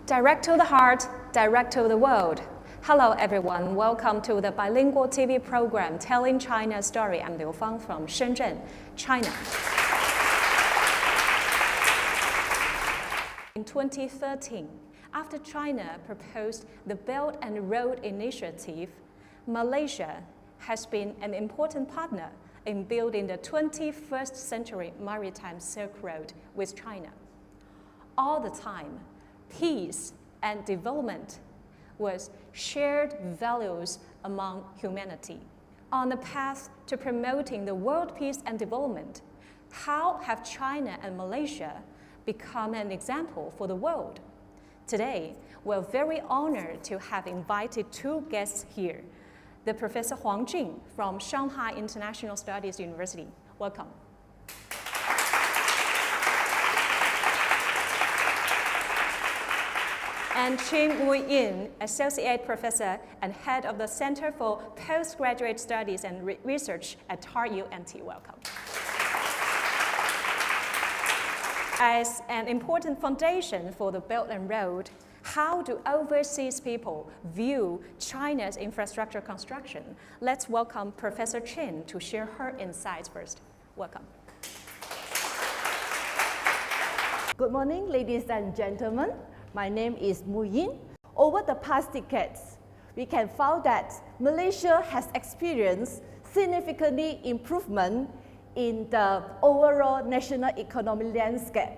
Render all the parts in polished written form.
Direct to the heart, direct to the world. Hello everyone, welcome to the bilingual TV program Telling China's Story. I'm Liu Fang from Shenzhen, China. In 2013, after China proposed the Belt and Road Initiative, Malaysia has been an important partner in building the 21st century maritime Silk Road with China. All the time, peace and development was shared values among humanity. On the path to promoting the world peace and development, how have China and Malaysia become an example for the world? Today, we're very honored to have invited two guests here. The Professor Huang Jing from Shanghai International Studies University. Welcome. And Qin Wu-yin, Associate Professor and Head of the Center for Postgraduate Studies and Research at TAR-UNT. Welcome. As an important foundation for the Belt and Road, how do overseas people view China's infrastructure construction? Let's welcome Professor Chen to share her insights first. Welcome. Good morning, ladies and gentlemen. My name is Mu-yin. Over the past decades, we can find that Malaysia has experienced significant improvement in the overall national economic landscape,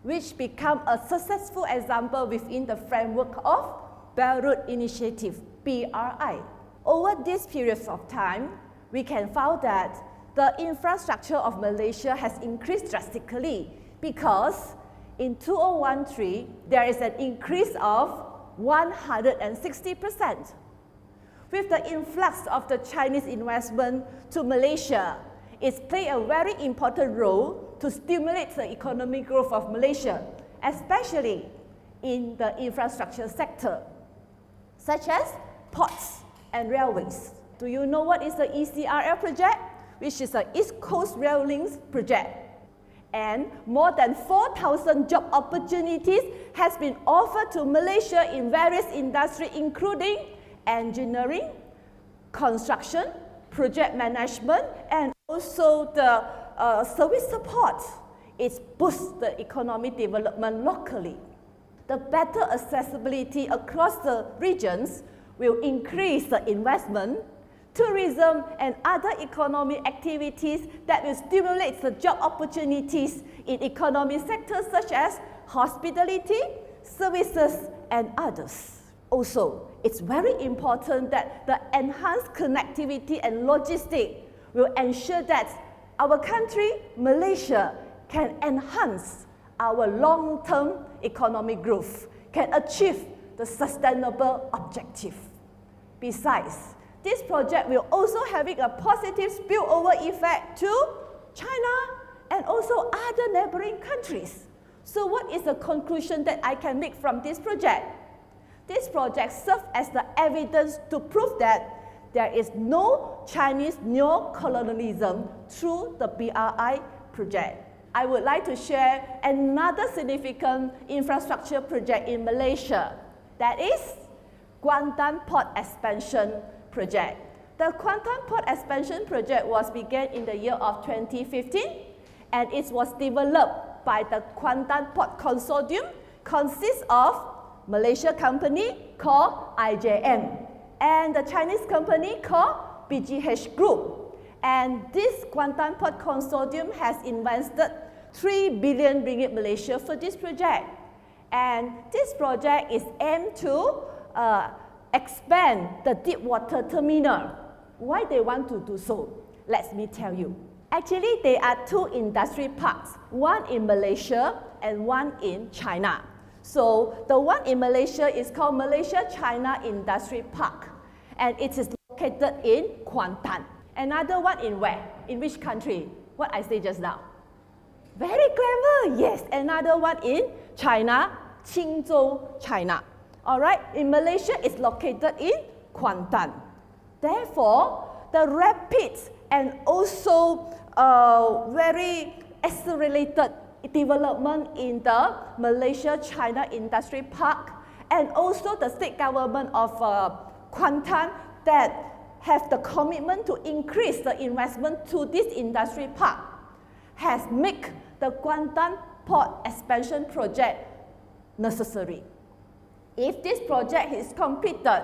which become a successful example within the framework of Belt and Road Initiative, BRI. Over this period of time, we can find that the infrastructure of Malaysia has increased drastically because in 2013, there is an increase of 160%. With the influx of the Chinese investment to Malaysia, it plays a very important role to stimulate the economic growth of Malaysia, especially in the infrastructure sector, such as ports and railways. Do you know what is the ECRL project? Which is the East Coast Rail Links project. And more than 4,000 job opportunities has been offered to Malaysia in various industries, including engineering, construction, project management, and also the service support. It boosts the economic development locally. The better accessibility across the regions will increase the investment, tourism, and other economic activities that will stimulate the job opportunities in economic sectors such as hospitality, services, and others. Also, it's very important that the enhanced connectivity and logistics will ensure that our country, Malaysia, can enhance our long-term economic growth, can achieve the sustainable objective. Besides, this project will also having a positive spillover effect to China and also other neighboring countries. So what is the conclusion that I can make from this project? This project serves as the evidence to prove that there is no Chinese neo-colonialism through the BRI project. I would like to share another significant infrastructure project in Malaysia, that is Kuantan Port Expansion Project. The Kuantan Port Expansion Project was began in the year of 2015, and it was developed by the Kuantan Port Consortium, consists of Malaysia company called IJM and the Chinese company called BGH Group. And this Kuantan Port Consortium has invested 3 billion ringgit Malaysia for this project. And this project is aimed to expand the deep water terminal. Why they want to do so? Let me tell you. Actually, there are two industry parks, one in Malaysia and one in China. So the one in Malaysia is called Malaysia-China Industry Park, and it is located in Kuantan. Another one in where? In which country? What I say just now. Very clever, yes. Another one in China, Qingzhou, China. All right, in Malaysia, it's located in Kuantan. Therefore, the rapid and also very accelerated development in the Malaysia-China Industry Park, and also the state government of Kuantan that have the commitment to increase the investment to this industry park, has made the Kuantan port expansion project necessary. If this project is completed,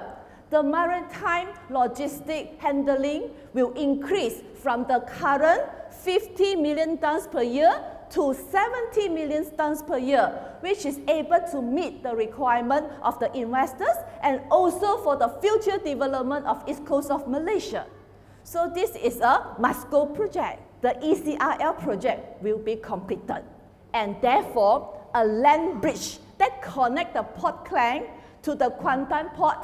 the maritime logistic handling will increase from the current 50 million tons per year to 70 million tons per year, which is able to meet the requirement of the investors and also for the future development of East Coast of Malaysia. So this is a must-go project. The ECRL project will be completed, and therefore a land bridge that connects the Port Klang to the Kuantan port,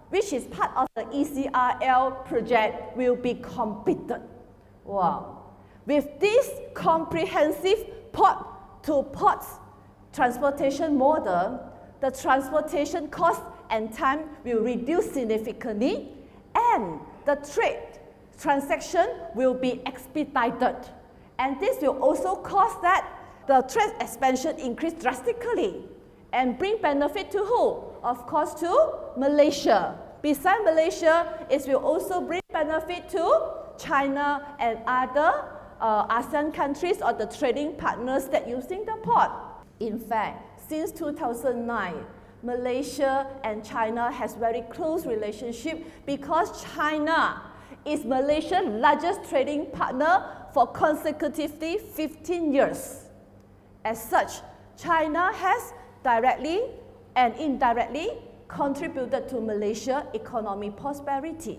which is part of the ECRL project, will be completed. Wow. With this comprehensive port-to-port transportation model, the transportation cost and time will reduce significantly, and the trade transaction will be expedited. And this will also cause that the trade expansion increase drastically and bring benefit to who? Of course, to Malaysia. Besides Malaysia, it will also bring benefit to China and other ASEAN countries or the trading partners that using the port. In fact, since 2009, Malaysia and China has very close relationship because China is Malaysia's largest trading partner for consecutively 15 years. As such, China has directly and indirectly contributed to Malaysia's economic prosperity.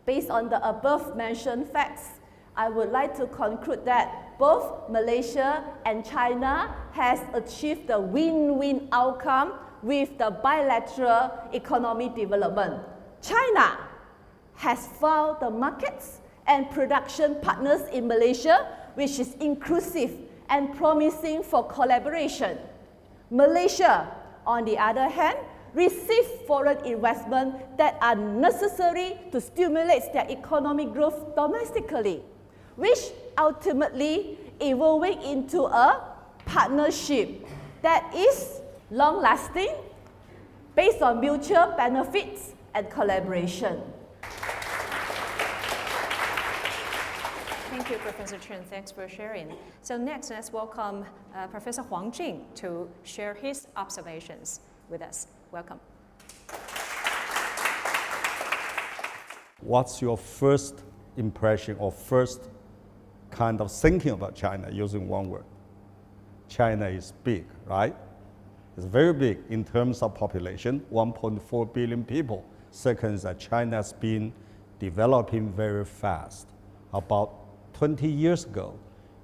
Based on the above mentioned facts, I would like to conclude that both Malaysia and China has achieved the win-win outcome with the bilateral economic development. China has found the markets and production partners in Malaysia, which is inclusive and promising for collaboration. Malaysia, on the other hand, receive foreign investment that are necessary to stimulate their economic growth domestically, which ultimately evolving into a partnership that is long-lasting, based on mutual benefits and collaboration. Thank you, Professor Chen. Thanks for sharing. So next, let's welcome Professor Huang Jing to share his observations with us. Welcome. What's your first impression or first kind of thinking about China using one word? China is big, right? It's very big in terms of population, 1.4 billion people. Second is that China has been developing very fast. About 20 years ago,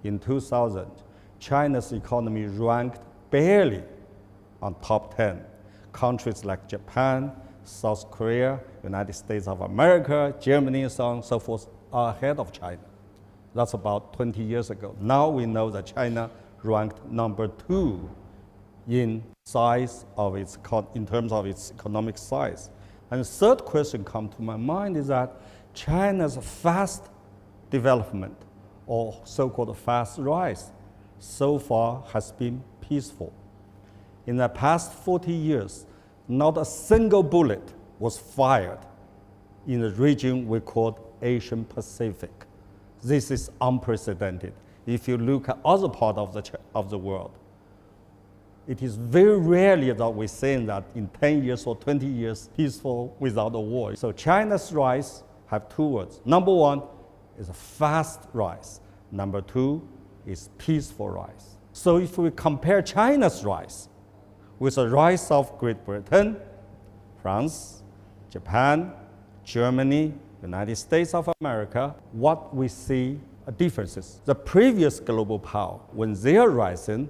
in 2000, China's economy ranked barely on top 10. Countries like Japan, South Korea, United States of America, Germany, and so on and so forth are ahead of China. That's about 20 years ago. Now we know that China ranked number 2 in size of its, in terms of its economic size. And the third question comes to my mind is that China's fast development, or so-called fast rise, so far has been peaceful. In the past 40 years, not a single bullet was fired in the region we call Asian Pacific. This is unprecedented. If you look at other parts of the world, it is very rarely that we're saying that in 10 years or 20 years, peaceful without a war. So China's rise have 2 words. Number 1 is a fast rise. Number 2 is peaceful rise. So if we compare China's rise with the rise of Great Britain, France, Japan, Germany, United States of America, what we see are differences. The previous global power, when they are rising,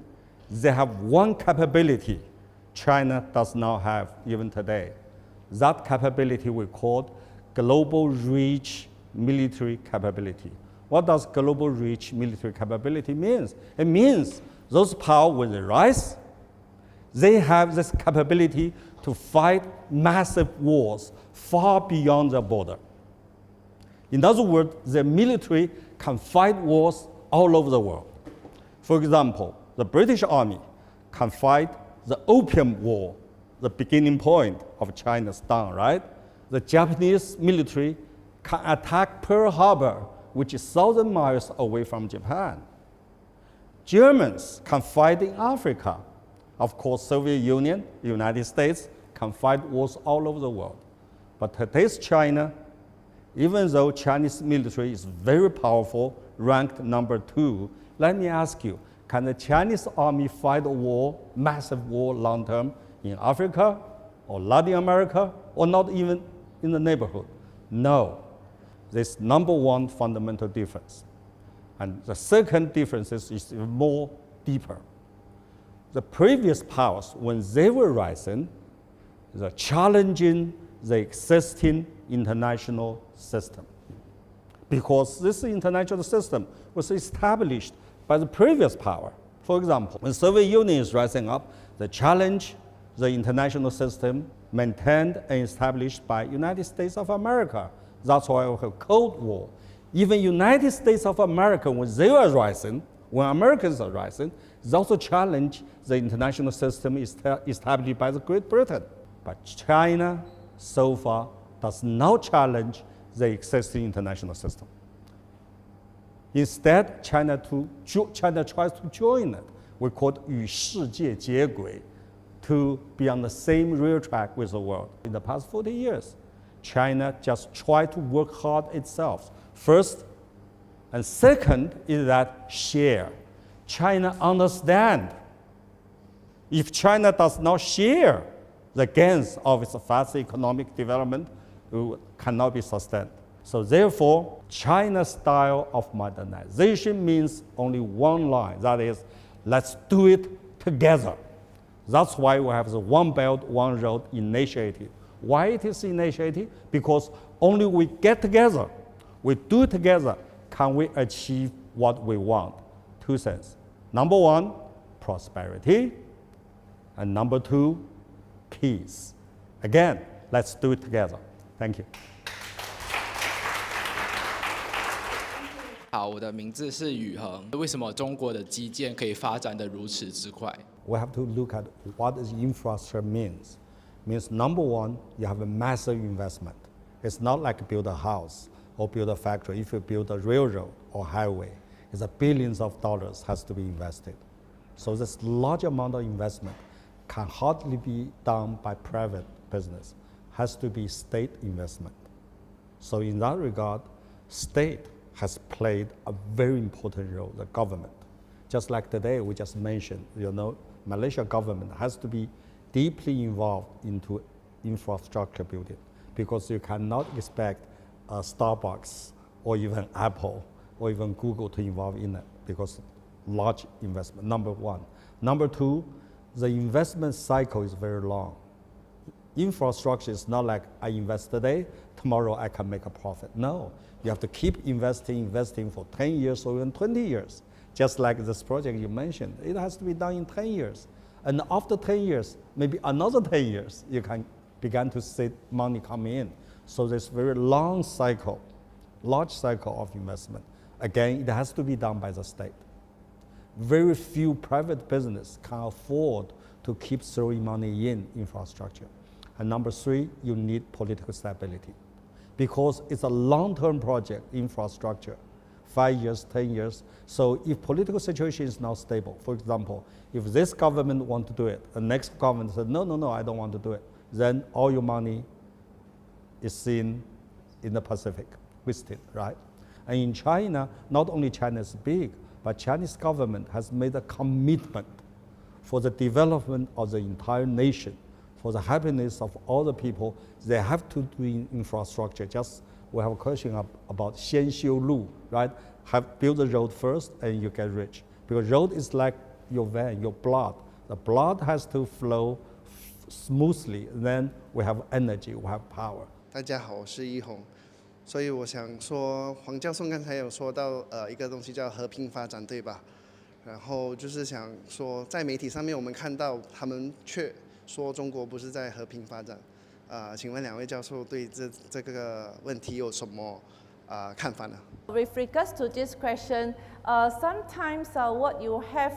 they have one capability China does not have even today. That capability we call global reach military capability. What does global reach military capability mean? It means those powers, when they rise, they have this capability to fight massive wars far beyond their border. In other words, the military can fight wars all over the world. For example, the British Army can fight the Opium War, the beginning point of China's dawn, right? The Japanese military can attack Pearl Harbor, which is 1,000 miles away from Japan. Germans can fight in Africa. Of course, Soviet Union, United States can fight wars all over the world. But today's China, even though Chinese military is very powerful, ranked number 2, let me ask you, can the Chinese army fight a war, massive war long term in Africa or Latin America or not even in the neighborhood? No. This number one fundamental difference. And the second difference is even more deeper. The previous powers, when they were rising, they challenging the existing international system. Because this international system was established by the previous power. For example, when the Soviet Union is rising up, they challenge the international system maintained and established by United States of America. That's why we have Cold War. Even United States of America, when they were rising, when Americans are rising, they also challenge the international system established by the Great Britain. But China, so far, does not challenge the existing international system. Instead, China tries to join it. We call it 与世界接轨, to be on the same rail track with the world. In the past 40 years, China just tried to work hard itself. First, and second is that share. China understands if China does not share the gains of its fast economic development, it cannot be sustained. So therefore, China's style of modernization means only one line, that is, let's do it together. That's why we have the One Belt, One Road initiative. Why it is initiative? Because only we get together, we do it together, can we achieve what we want. Two things. Number one, prosperity, and number two, peace. Again, let's do it together. Thank you. 好，我的名字是宇恒。为什么中国的基建可以发展得如此之快？ We have to look at what is infrastructure means. Means number one, you have a massive investment. It's not like build a house or build a factory. If you build a railroad or highway, it's a billions of dollars has to be invested. So this large amount of investment can hardly be done by private business. Has to be state investment. So in that regard, state has played a very important role, the government. Just like today, we just mentioned, Malaysia government has to be deeply involved into infrastructure building because you cannot expect Starbucks or even Apple or even Google to involve in it because large investment, number one. Number two, the investment cycle is very long. Infrastructure is not like I invest today, tomorrow I can make a profit. No, you have to keep investing for 10 years or even 20 years. Just like this project you mentioned, it has to be done in 10 years. And after 10 years, maybe another 10 years, you can begin to see money coming in. So there's very long cycle, large cycle of investment. Again, it has to be done by the state. Very few private business can afford to keep throwing money in infrastructure. And number three, you need political stability. Because it's a long-term project, infrastructure, 5 years, 10 years. So if political situation is not stable, for example, if this government want to do it, the next government said, no, I don't want to do it, then all your money is seen in the Pacific, wasted, right? And in China, not only China is big, but Chinese government has made a commitment for the development of the entire nation, for the happiness of all the people. They have to do infrastructure. Just we have a question about 先修路, right? Build the road first and you get rich. Because road is like your vein, your blood. The blood has to flow smoothly. Then we have energy, we have power. 大家好，我是一红。所以我想说，黄教授刚才有说到一个东西叫和平发展，对吧？然后就是想说，在媒体上面我们看到他们却说中国不是在和平发展。请问两位教授对这个问题有什么看法呢？ With regards to this question, sometimes what you have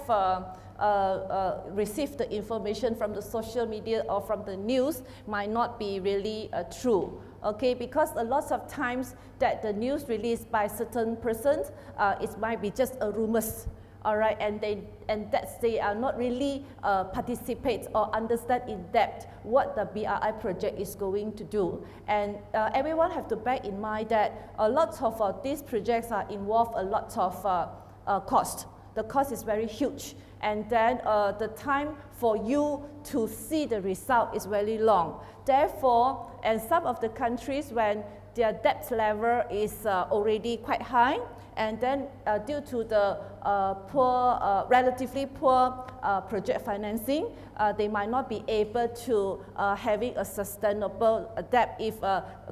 received the information from the social media or from the news might not be really true. Okay, because a lot of times that the news released by certain persons, it might be just a rumors. All right, and they are not really participate or understand in depth what the BRI project is going to do. And everyone have to bear in mind that a lot of these projects are involve a lot of cost. The cost is very huge, and then the time for you to see the result is very long. Therefore, and some of the countries when their debt level is already quite high, and then due to the relatively poor project financing, they might not be able to having a sustainable debt if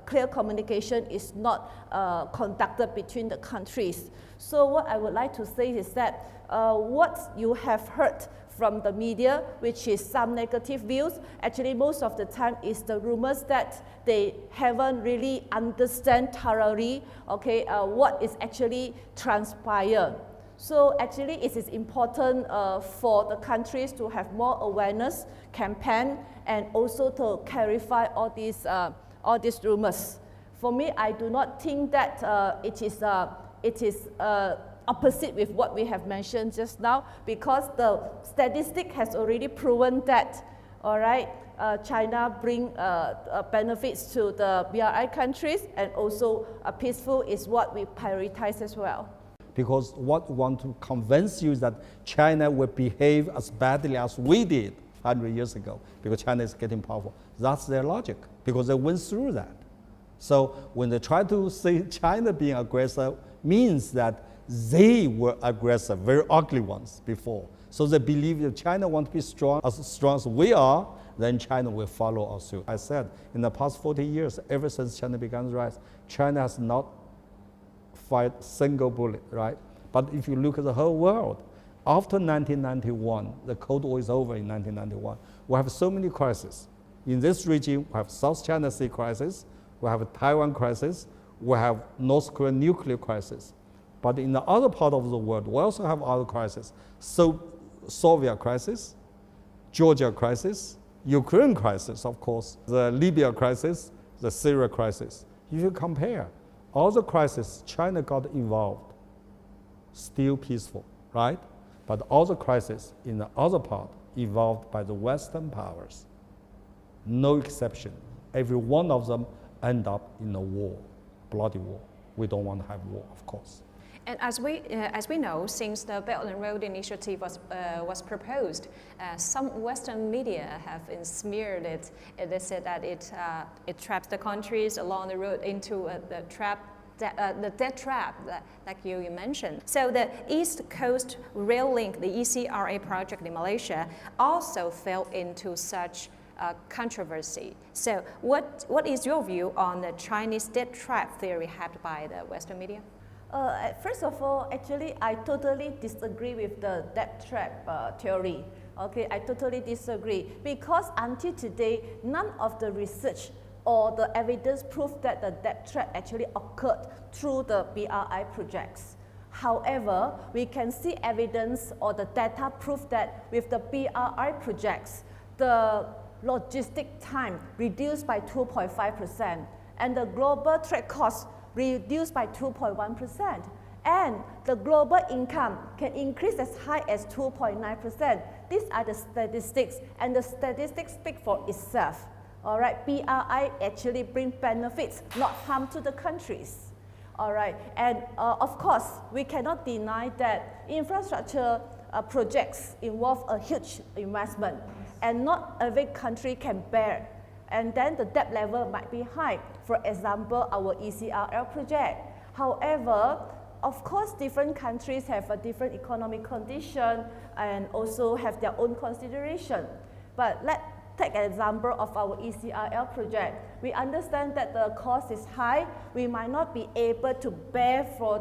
clear communication is not conducted between the countries. So what I would like to say is that what you have heard from the media, which is some negative views, actually most of the time is the rumors that they haven't really understand thoroughly, okay, what is actually transpired. So actually it is important for the countries to have more awareness campaign and also to clarify all these rumors. For me, I do not think that it is opposite with what we have mentioned just now, because the statistic has already proven that, all right, China bring benefits to the BRI countries, and also peaceful is what we prioritize as well. Because what we want to convince you is that China will behave as badly as we did 100 years ago, because China is getting powerful. That's their logic, because they went through that. So when they try to say China being aggressive, means that they were aggressive, very ugly ones before. So they believe if China wants to be strong as we are, then China will follow our suit. I said, in the past 40 years, ever since China began to rise, China has not fired a single bullet, right? But if you look at the whole world, after 1991, the Cold War is over in 1991, we have so many crises. In this region, we have South China Sea crisis, we have a Taiwan crisis, we have North Korean nuclear crisis. But in the other part of the world, we also have other crises. So Soviet crisis, Georgia crisis, Ukraine crisis, of course, the Libya crisis, the Syria crisis. If you compare all the crises, China got involved, still peaceful, right? But all the crises in the other part involved by the Western powers. No exception. Every one of them end up in a war, bloody war. We don't want to have war, of course. And as we know, since the Belt and Road Initiative was proposed, some Western media have smeared it. They said that it traps the countries along the road into the debt trap, like you mentioned. So the East Coast Rail Link, the ECRA project in Malaysia, also fell into such controversy. So what is your view on the Chinese debt trap theory held by the Western media? First of all, actually, I totally disagree with the debt trap theory. Okay, I totally disagree, because until today, none of the research or the evidence proved that the debt trap actually occurred through the BRI projects. However, we can see evidence or the data prove that with the BRI projects, the logistic time reduced by 2.5%, and the global trade costs reduced by 2.1%, and the global income can increase as high as 2.9%. These are the statistics, and the statistics speak for itself. All right, BRI actually bring benefits, not harm to the countries. All right, and of course, we cannot deny that infrastructure projects involve a huge investment, and not every country can bear. And then the debt level might be high. For example, our ECRL project. However, of course, different countries have a different economic condition and also have their own consideration. But let's take an example of our ECRL project. We understand that the cost is high. We might not be able to bear for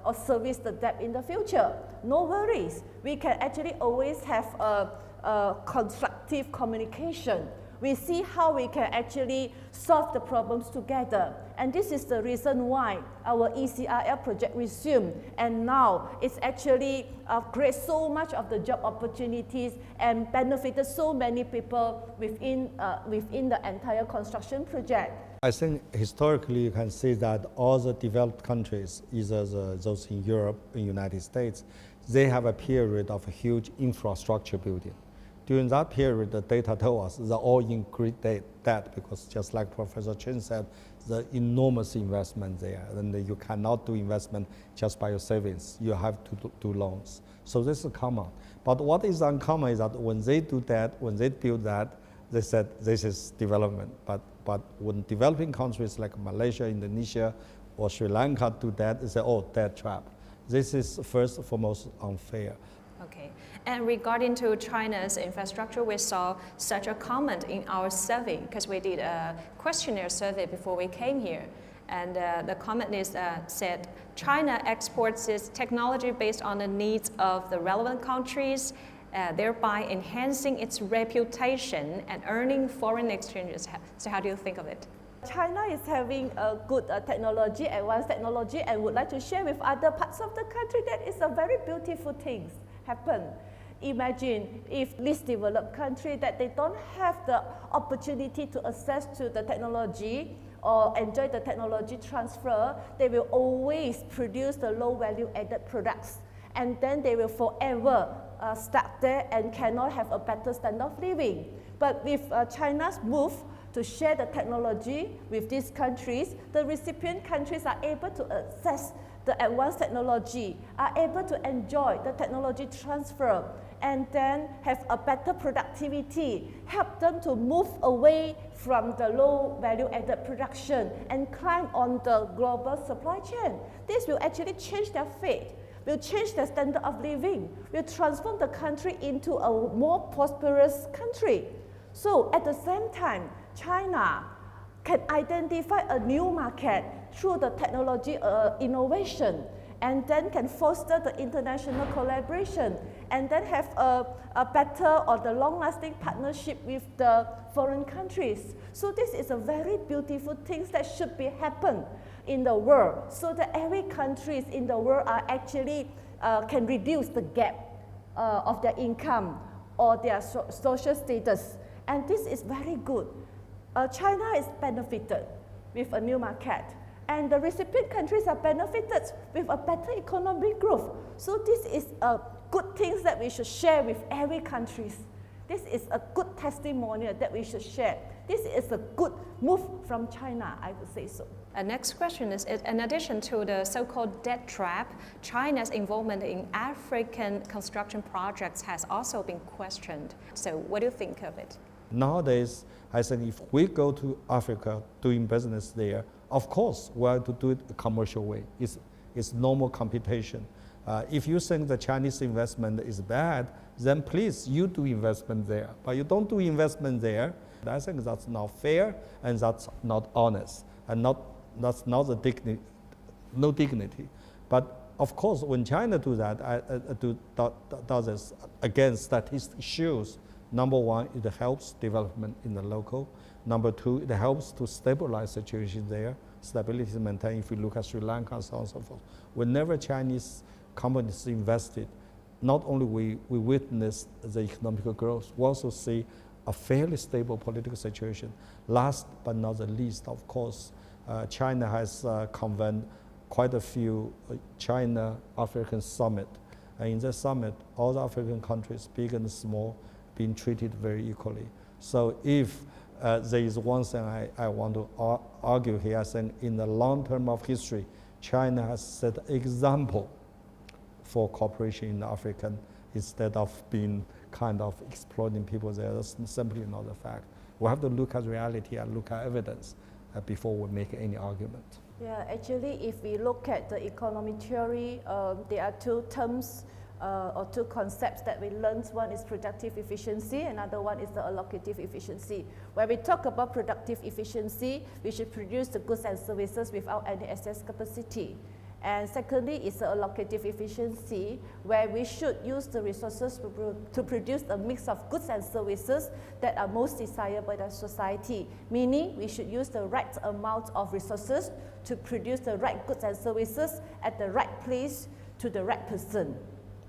or service the debt in the future. No worries. We can actually always have a constructive communication we see how we can actually solve the problems together. And this is the reason why our ECRL project resumed. And now it's actually creates so much of the job opportunities and benefited so many people within the entire construction project. I think historically you can say that all the developed countries, either those in Europe and United States, they have a period of huge infrastructure building. During that period, the data told us they're all in great debt because just like Professor Chen said, the enormous investment there, and you cannot do investment just by your savings. You have to do loans. So this is common. But what is uncommon is that when they do that, when they build that, they said this is development. But when developing countries like Malaysia, Indonesia, or Sri Lanka do that, they say, oh, debt trap. This is first and foremost unfair. Okay, and regarding to China's infrastructure, we saw such a comment in our survey because we did a questionnaire survey before we came here. And the comment is said, China exports its technology based on the needs of the relevant countries, thereby enhancing its reputation and earning foreign exchanges. So how do you think of it? China is having a good technology, advanced technology, and would like to share with other parts of the country. That is a very beautiful thing happen. Imagine if least developed country that they don't have the opportunity to access to the technology or enjoy the technology transfer, they will always produce the low value added products. And then they will forever stuck there and cannot have a better standard of living. But with China's move to share the technology with these countries, the recipient countries are able to access the advanced technology, are able to enjoy the technology transfer, and then have a better productivity, help them to move away from the low value added production and climb on the global supply chain. This will actually change their fate, will change their standard of living, will transform the country into a more prosperous country. So at the same time, China can identify a new market through the technology innovation, and then can foster the international collaboration, and then have a better or the long-lasting partnership with the foreign countries. So this is a very beautiful thing that should be happen in the world, so that every countries in the world are actually can reduce the gap of their income or their social status. And this is very good. China is benefited with a new market, and the recipient countries are benefited with a better economic growth. So this is a good thing that we should share with every country. This is a good testimonial that we should share. This is a good move from China, I would say so. Next question is, in addition to the so-called debt trap, China's involvement in African construction projects has also been questioned. So what do you think of it? Nowadays, I think if we go to Africa doing business there, of course, we have to do it the commercial way. It's normal competition. If you think the Chinese investment is bad, then please, you do investment there. But you don't do investment there. I think that's not fair and that's not honest, and that's not the dignity, no dignity. But of course, when China do that, does this, again, statistics shows, number one, it helps development in the local. Number two, it helps to stabilize situation there. Stability is maintained. If you look at Sri Lanka and so on and so forth. Whenever Chinese companies invested, not only we witness the economic growth, we also see a fairly stable political situation. Last but not the least, of course, China has convened quite a few China-African summit. And in this summit, all the African countries, big and small, being treated very equally. So if there is one thing I want to argue here, I think in the long term of history, China has set an example for cooperation in African instead of being kind of exploiting people there. That's simply not a fact. We have to look at reality and look at evidence before we make any argument. Yeah, actually, if we look at the economic theory, there are two terms or two concepts that we learned. One is productive efficiency, another one is the allocative efficiency. When we talk about productive efficiency, we should produce the goods and services without any excess capacity. And secondly, it's allocative efficiency, where we should use the resources to produce a mix of goods and services that are most desired by the society. Meaning, we should use the right amount of resources to produce the right goods and services at the right place to the right person,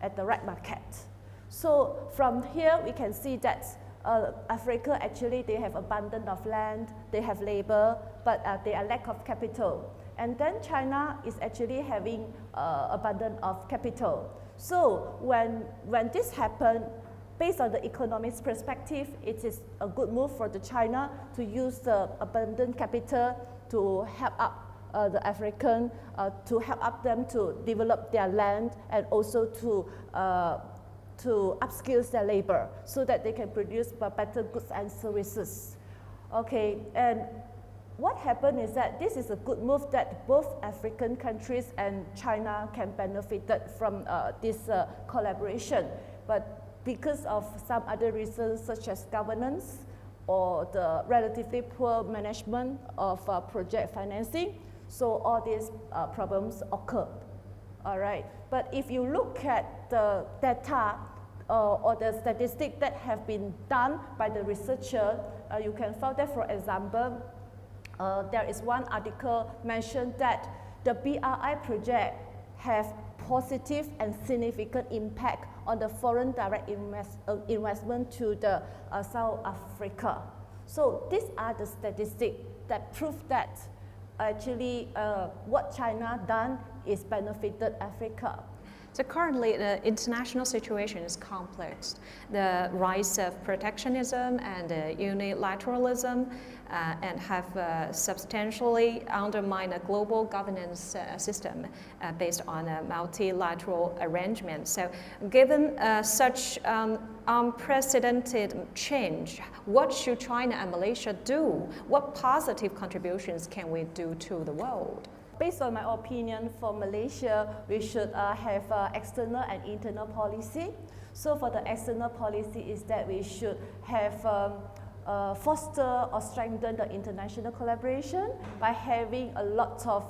at the right market. So from here, we can see that Africa, actually, they have abundance of land, they have labor, but they are lack of capital. And then China is actually having abundance of capital. So when this happened, based on the economics perspective, it is a good move for the China to use the abundant capital to help up the African, to help up them to develop their land and also to upskill their labor so that they can produce better goods and services. Okay, and what happened is that this is a good move that both African countries and China can benefit from this collaboration. But because of some other reasons such as governance or the relatively poor management of project financing, so all these problems occur. All right, but if you look at the data or the statistics that have been done by the researcher, you can find that, for example, there is one article mentioned that the BRI project have positive and significant impact on the foreign direct investment to the South Africa. So these are the statistics that prove that actually what China done is benefited Africa. So currently, the international situation is complex. The rise of protectionism and unilateralism and have substantially undermined a global governance system based on a multilateral arrangement. So given such unprecedented change, what should China and Malaysia do? What positive contributions can we do to the world? Based on my opinion, for Malaysia, we should have external and internal policy. So for the external policy is that we should have foster or strengthen the international collaboration by having a lot of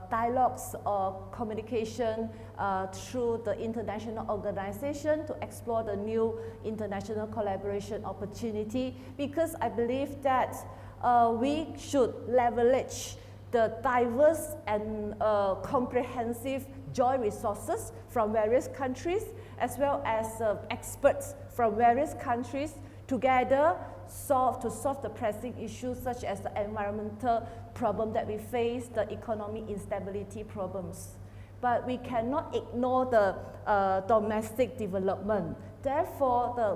dialogues or communication through the international organization to explore the new international collaboration opportunity, because I believe that we should leverage the diverse and comprehensive joint resources from various countries, as well as experts from various countries together to solve the pressing issues such as the environmental problem that we face, the economic instability problems. But we cannot ignore the domestic development. Therefore, the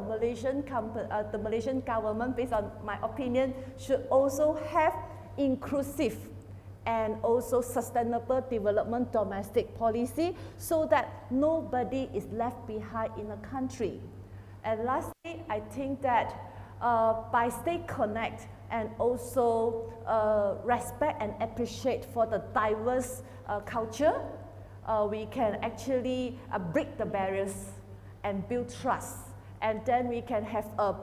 Malaysian government, based on my opinion, should also have inclusive and also sustainable development domestic policy so that nobody is left behind in a country. And lastly, I think that by stay connected and also respect and appreciate for the diverse culture, we can actually break the barriers and build trust. And then we can have a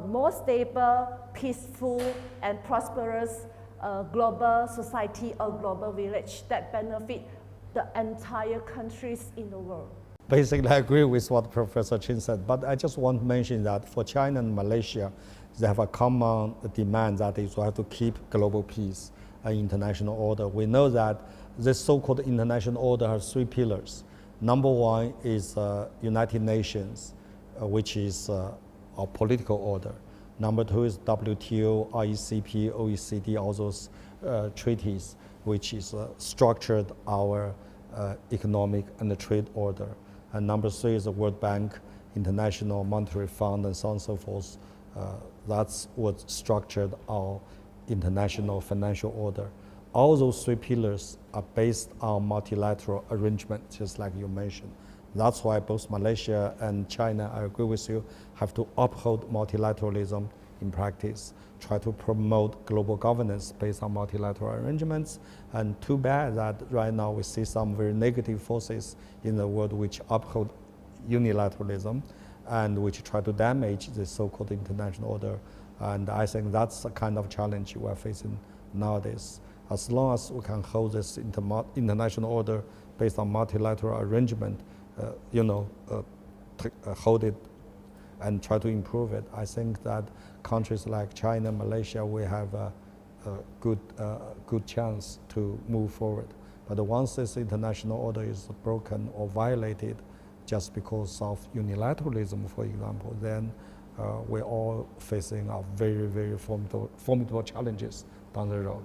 more stable, peaceful, and prosperous global society or global village that benefit the entire countries in the world. Basically, I agree with what Professor Chin said, but I just want to mention that for China and Malaysia, they have a common demand that is to have to keep global peace and international order. We know that this so-called international order has three pillars. Number one is United Nations, which is our political order. Number two is WTO, RCEP, OECD, all those treaties, which is structured our economic and the trade order. And number three is the World Bank, International Monetary Fund, and so on and so forth. That's what structured our international financial order. All those three pillars are based on multilateral arrangement, just like you mentioned. That's why both Malaysia and China, I agree with you, have to uphold multilateralism in practice, try to promote global governance based on multilateral arrangements. And too bad that right now we see some very negative forces in the world which uphold unilateralism and which try to damage the so-called international order. And I think that's the kind of challenge we're facing nowadays. As long as we can hold this international order based on multilateral arrangement, hold it and try to improve it, I think that countries like China, Malaysia, we have a good chance to move forward. But once this international order is broken or violated just because of unilateralism, for example, then we're all facing a very, very formidable challenges down the road.